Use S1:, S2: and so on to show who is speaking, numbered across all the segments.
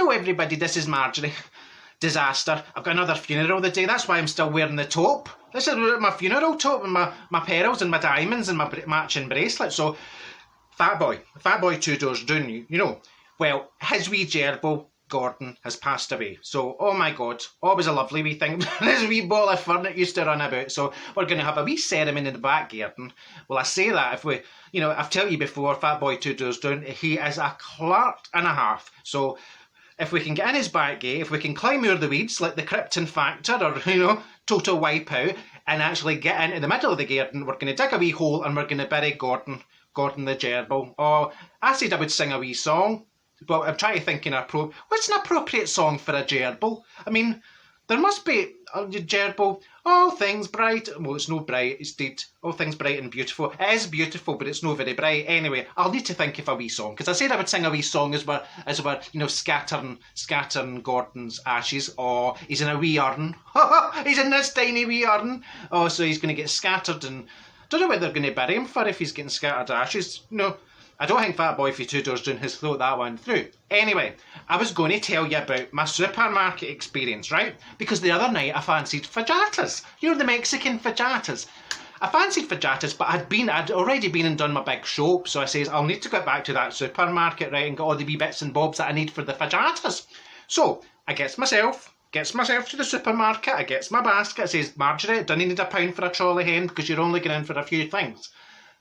S1: Hello everybody, this is Marjorie. Disaster. I've got another funeral the day, that's why I'm still wearing the taupe. This is my funeral taupe and my pearls and my diamonds and my matching bracelet. So, Fat Boy 2 doors down, you know. Well, his wee gerbil, Gordon, has passed away. So, oh my God, always a lovely wee thing. This wee ball of fun that used to run about. So, we're going to have a wee ceremony in the back garden. Well, I say that if we, you know, I've told you before, Fat Boy 2 doors down, he is a clerk and a half. So, if we can get in his back gate, if we can climb over the weeds like the Krypton Factor or, you know, Total Wipeout, and actually get into the middle of the garden, we're going to dig a wee hole and we're going to bury Gordon the gerbil. Oh, I said I would sing a wee song, but I'm trying to think what's an appropriate song for a gerbil? I mean, there must be a gerbil. All things bright. Well, it's no bright, it's dead. All things bright and beautiful. It is beautiful, but it's no very bright. Anyway, I'll need to think of a wee song, because I said I would sing a wee song as we're you know, scattering Gordon's ashes. Oh, he's in a wee urn. He's in this tiny wee urn. Oh, so he's going to get scattered, and don't know what they're going to bury him for if he's getting scattered ashes. No, I don't think Fat Boy for 2 doors down has thought that one through. Anyway, I was going to tell you about my supermarket experience, right? Because the other night I fancied fajitas. You know, the Mexican fajitas. I fancied fajitas, but I'd already been and done my big show, so I says, I'll need to get back to that supermarket, right, and get all the wee bits and bobs that I need for the fajitas. So, I gets myself to the supermarket, I gets my basket, I says, Marjorie, don't need £1 for a trolley hen, because you're only going in for a few things.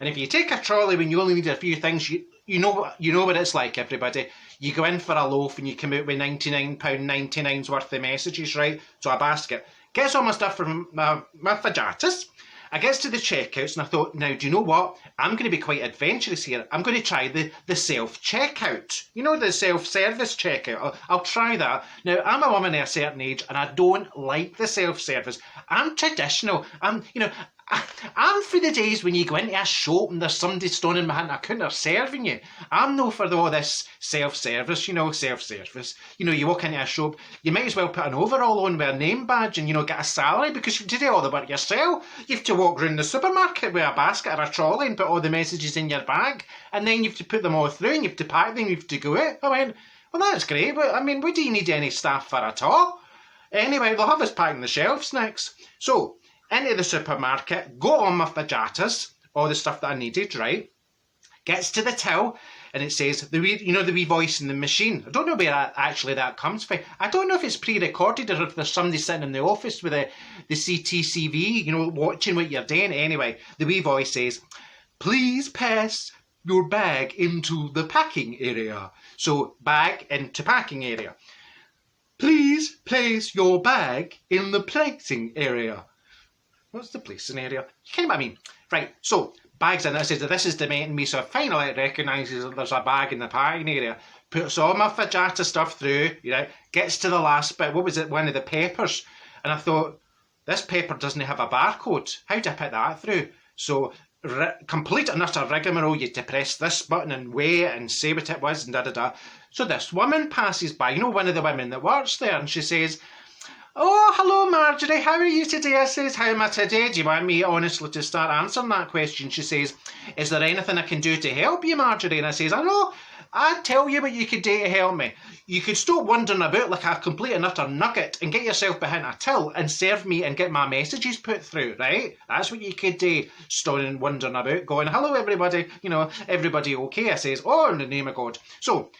S1: And if you take a trolley when you only need a few things, you know what it's like, everybody. You go in for a loaf and you come out with £99.99's worth of messages, right? So a basket. Gets all my stuff from my fajitas. I gets to the checkouts and I thought, now, do you know what? I'm going to be quite adventurous here. I'm going to try the self-checkout. You know, the self-service checkout. I'll try that. Now, I'm a woman of a certain age and I don't like the self-service. I'm traditional. I'm for the days when you go into a shop and there's somebody standing behind a counter serving you. I'm no for all this self-service, you know, You know, you walk into a shop, you might as well put an overall on with a name badge and, you know, get a salary, because you have to do all the work yourself. You have to walk around the supermarket with a basket or a trolley and put all the messages in your bag, and then you have to put them all through and you have to pack them, you have to go out. I went, well, that's great, but I mean, what do you need any staff for at all? Anyway, they'll have us packing the shelves next. So, into the supermarket, got on my fajitas, all the stuff that I needed, right? Gets to the till, and it says, the wee voice in the machine. I don't know where that comes from. I don't know if it's pre-recorded or if there's somebody sitting in the office with the CTCV, you know, watching what you're doing. Anyway, the wee voice says, please pass your bag into the packing area. So, bag into packing area. Please place your bag in the placing area. What's the placing area? You kind of what I mean. Right, so, bag's in it. It says that this is dementing me, so finally it recognises that there's a bag in the packing area. Puts all my fajita stuff through, you know, gets to the last bit. What was it? One of the peppers. And I thought, this pepper doesn't have a barcode. How do I put that through? So, complete and utter rigmarole. You had to press this button and wait and say what it was and da-da-da. So this woman passes by, you know, one of the women that works there, and she says, oh, hello Marjorie, how are you today? I says, how am I today? Do you want me honestly to start answering that question? She says, is there anything I can do to help you, Marjorie? And I says, I know, I'll tell you what you could do to help me. You could stop wandering about like a complete and utter nugget and get yourself behind a till and serve me and get my messages put through, right? That's what you could do, standing wandering about, going, hello everybody, you know, everybody okay? I says, oh, in the name of God. So,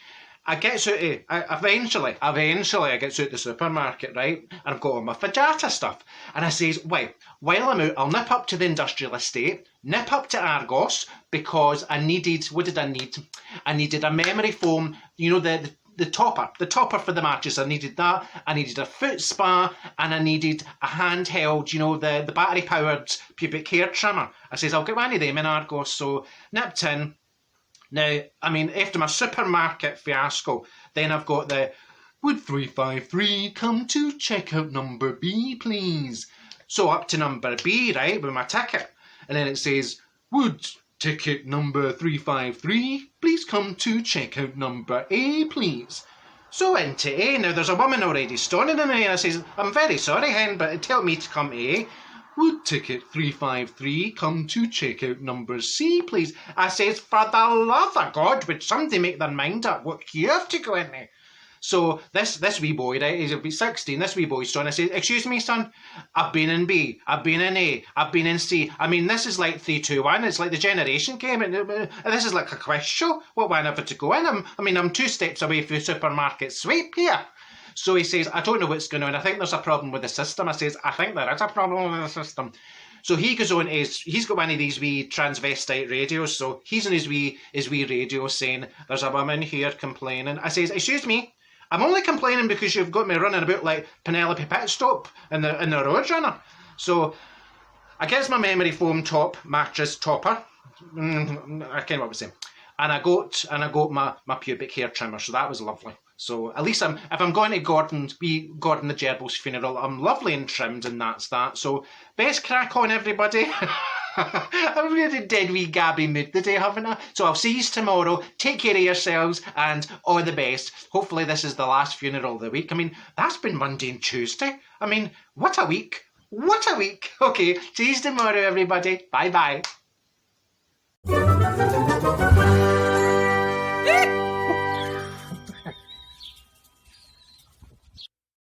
S1: I get out eventually I get out the supermarket, right? And I've got all my fajita stuff. And I says, wait, while I'm out, I'll nip up to the industrial estate, nip up to Argos, because I needed, what did I need? I needed a memory foam, you know, the topper for the mattress. I needed that. I needed a foot spa, and I needed a handheld, you know, the battery-powered pubic hair trimmer. I says, I'll get one of them in Argos. So, nipped in. Now, I mean, after my supermarket fiasco, then I've got the, would 353 come to checkout number B, please? So up to number B, right, with my ticket. And then it says, would ticket number 353 please come to checkout number A, please? So into A. Now, there's a woman already standing in there. I says, I'm very sorry, hen, but tell me to come to A. Would ticket 353 come to checkout number C, please? I says, for the love of God, would somebody make their mind up what you have to go in there? So this wee boy, right, he's about 16, this wee boy's son, I say, excuse me, son, I've been in B, I've been in A, I've been in C. I mean, this is like 3, 2, 1, it's like the generation game, and this is like a quiz show. What one ever to go in? I'm 2 steps away from supermarket sweep here. So he says, I don't know what's going on. I think there's a problem with the system. I says, I think there is a problem with the system. So he goes on, he's got one of these wee transvestite radios, so he's on his wee radio saying, there's a woman here complaining. I says, excuse me, I'm only complaining because you've got me running about like Penelope Pitstop in the Roadrunner. So I gets my memory foam top, mattress topper, I can't what I was saying, and I got my pubic hair trimmer, so that was lovely. So at least if I'm going to Gordon the Gerbil's funeral, I'm lovely and trimmed, and that's that. So best crack on, everybody. I'm really dead wee Gabby mood today, haven't I? So I'll see you tomorrow. Take care of yourselves and all the best. Hopefully this is the last funeral of the week. I mean, that's been Monday and Tuesday. I mean, what a week. What a week. Okay, see you tomorrow, everybody. Bye-bye.